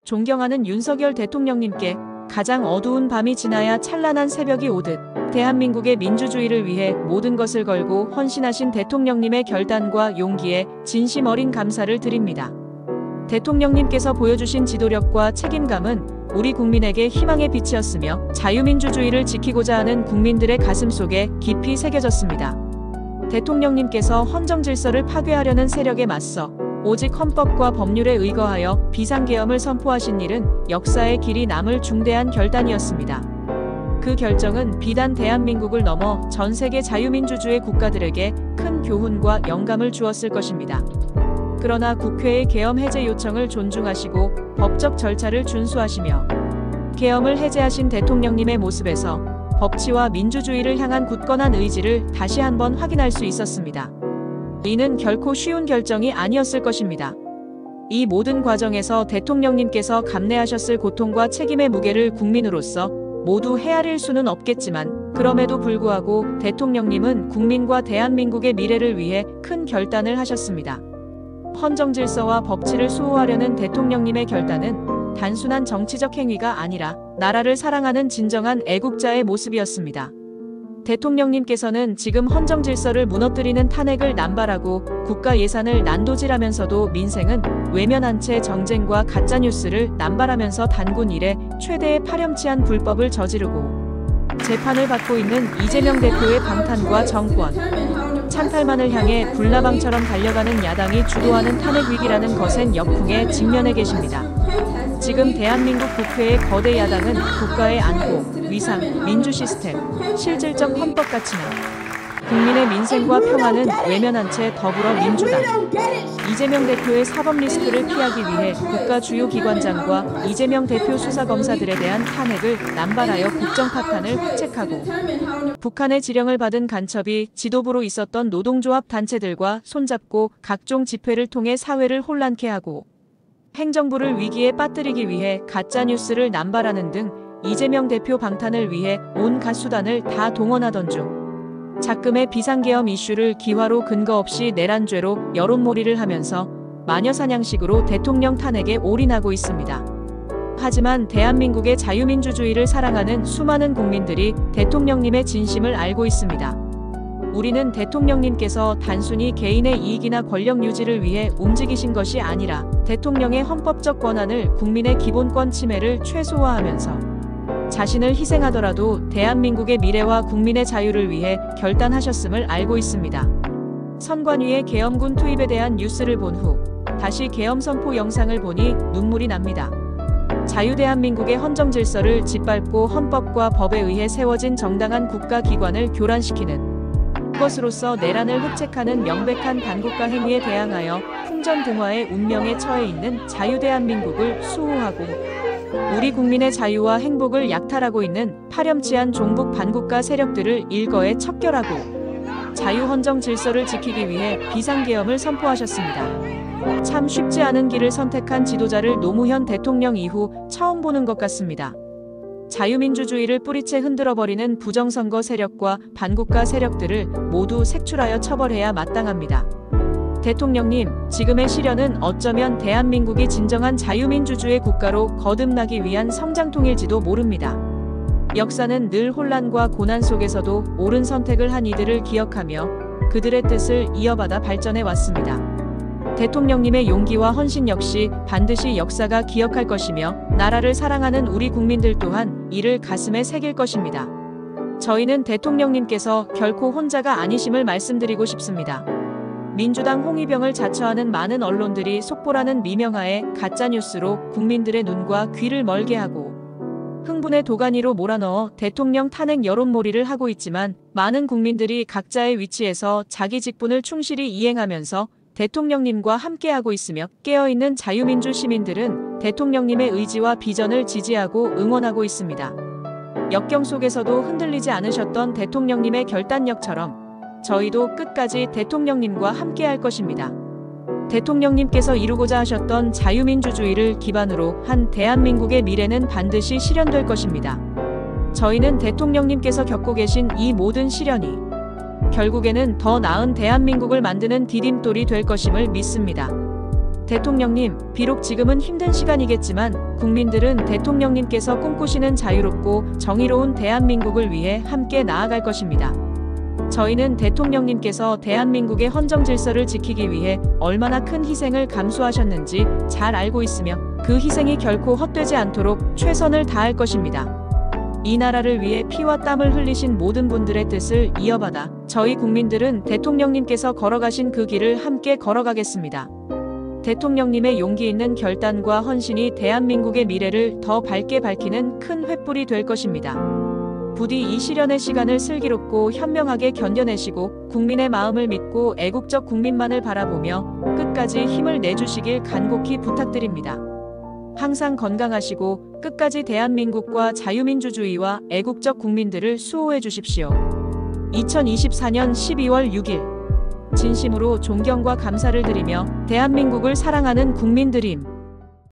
존경하는 윤석열 대통령님께 가장 어두운 밤이 지나야 찬란한 새벽이 오듯 대한민국의 민주주의를 위해 모든 것을 걸고 헌신하신 대통령님의 결단과 용기에 진심 어린 감사를 드립니다. 대통령님께서 보여주신 지도력과 책임감은 우리 국민에게 희망의 빛이었으며 자유민주주의를 지키고자 하는 국민들의 가슴속에 깊이 새겨졌습니다. 대통령님께서 헌정질서를 파괴하려는 세력에 맞서 오직 헌법과 법률에 의거하여 비상계엄을 선포하신 일은 역사의 길이 남을 중대한 결단이었습니다. 그 결정은 비단 대한민국을 넘어 전 세계 자유민주주의 국가들에게 큰 교훈과 영감을 주었을 것입니다. 그러나 국회의 계엄 해제 요청을 존중하시고 법적 절차를 준수하시며 계엄을 해제하신 대통령님의 모습에서 법치와 민주주의를 향한 굳건한 의지를 다시 한번 확인할 수 있었습니다. 이는 결코 쉬운 결정이 아니었을 것입니다. 이 모든 과정에서 대통령님께서 감내하셨을 고통과 책임의 무게를 국민으로서 모두 헤아릴 수는 없겠지만 그럼에도 불구하고 대통령님은 국민과 대한민국의 미래를 위해 큰 결단을 하셨습니다. 헌정질서와 법치를 수호하려는 대통령님의 결단은 단순한 정치적 행위가 아니라 나라를 사랑하는 진정한 애국자의 모습이었습니다. 대통령님께서는 지금 헌정질서를 무너뜨리는 탄핵을 남발하고 국가 예산을 난도질하면서도 민생은 외면한 채 정쟁과 가짜뉴스를 남발하면서 단군 이래 최대의 파렴치한 불법을 저지르고 재판을 받고 있는 이재명 대표의 방탄과 정권, 찬탈만을 향해 불나방처럼 달려가는 야당이 주도하는 탄핵 위기라는 거센 역풍에 직면해 계십니다. 지금 대한민국 국회의 거대 야당은 국가의 안보, 위상, 민주 시스템, 실질적 헌법 가치나 국민의 민생과 평화는 외면한 채 더불어민주당, 이재명 대표의 사법 리스크를 피하기 위해 국가 주요 기관장과 이재명 대표 수사검사들에 대한 탄핵을 남발하여 국정파탄을 획책하고 북한의 지령을 받은 간첩이 지도부로 있었던 노동조합 단체들과 손잡고 각종 집회를 통해 사회를 혼란케 하고 행정부를 위기에 빠뜨리기 위해 가짜뉴스를 남발하는 등 이재명 대표 방탄을 위해 온갖 수단을 다 동원하던 중 작금의 비상계엄 이슈를 기화로 근거 없이 내란죄로 여론몰이를 하면서 마녀사냥식으로 대통령 탄핵에 올인하고 있습니다. 하지만 대한민국의 자유민주주의를 사랑하는 수많은 국민들이 대통령님의 진심을 알고 있습니다. 우리는 대통령님께서 단순히 개인의 이익이나 권력 유지를 위해 움직이신 것이 아니라 대통령의 헌법적 권한을 국민의 기본권 침해를 최소화하면서 자신을 희생하더라도 대한민국의 미래와 국민의 자유를 위해 결단하셨음을 알고 있습니다. 선관위의 계엄군 투입에 대한 뉴스를 본 후 다시 계엄 선포 영상을 보니 눈물이 납니다. 자유대한민국의 헌정질서를 짓밟고 헌법과 법에 의해 세워진 정당한 국가기관을 교란시키는 것으로서 내란을 획책하는 명백한 반국가 행위에 대항하여 풍전등화의 운명에 처해 있는 자유대한민국을 수호하고 우리 국민의 자유와 행복을 약탈하고 있는 파렴치한 종북 반국가 세력들을 일거에 척결하고 자유헌정 질서를 지키기 위해 비상계엄을 선포하셨습니다. 참 쉽지 않은 길을 선택한 지도자를 노무현 대통령 이후 처음 보는 것 같습니다. 자유민주주의를 뿌리채 흔들어버리는 부정선거 세력과 반국가 세력들을 모두 색출하여 처벌해야 마땅합니다. 대통령님, 지금의 시련은 어쩌면 대한민국이 진정한 자유민주주의 국가로 거듭나기 위한 성장통일지도 모릅니다. 역사는 늘 혼란과 고난 속에서도 옳은 선택을 한 이들을 기억하며 그들의 뜻을 이어받아 발전해 왔습니다. 대통령님의 용기와 헌신 역시 반드시 역사가 기억할 것이며 나라를 사랑하는 우리 국민들 또한 이를 가슴에 새길 것입니다. 저희는 대통령님께서 결코 혼자가 아니심을 말씀드리고 싶습니다. 민주당 홍위병을 자처하는 많은 언론들이 속보라는 미명하에 가짜뉴스로 국민들의 눈과 귀를 멀게 하고 흥분의 도가니로 몰아넣어 대통령 탄핵 여론몰이를 하고 있지만 많은 국민들이 각자의 위치에서 자기 직분을 충실히 이행하면서 대통령님과 함께하고 있으며 깨어있는 자유민주 시민들은 대통령님의 의지와 비전을 지지하고 응원하고 있습니다. 역경 속에서도 흔들리지 않으셨던 대통령님의 결단력처럼 저희도 끝까지 대통령님과 함께할 것입니다. 대통령님께서 이루고자 하셨던 자유민주주의를 기반으로 한 대한민국의 미래는 반드시 실현될 것입니다. 저희는 대통령님께서 겪고 계신 이 모든 시련이 결국에는 더 나은 대한민국을 만드는 디딤돌이 될 것임을 믿습니다. 대통령님, 비록 지금은 힘든 시간이겠지만 국민들은 대통령님께서 꿈꾸시는 자유롭고 정의로운 대한민국을 위해 함께 나아갈 것입니다. 저희는 대통령님께서 대한민국의 헌정 질서를 지키기 위해 얼마나 큰 희생을 감수하셨는지 잘 알고 있으며 그 희생이 결코 헛되지 않도록 최선을 다할 것입니다. 이 나라를 위해 피와 땀을 흘리신 모든 분들의 뜻을 이어받아 저희 국민들은 대통령님께서 걸어가신 그 길을 함께 걸어가겠습니다. 대통령님의 용기 있는 결단과 헌신이 대한민국의 미래를 더 밝게 밝히는 큰 횃불이 될 것입니다. 부디 이 시련의 시간을 슬기롭고 현명하게 견뎌내시고 국민의 마음을 믿고 애국적 국민만을 바라보며 끝까지 힘을 내주시길 간곡히 부탁드립니다. 항상 건강하시고 끝까지 대한민국과 자유민주주의와 애국적 국민들을 수호해 주십시오. 2024년 12월 6일 진심으로 존경과 감사를 드리며 대한민국을 사랑하는 국민들임.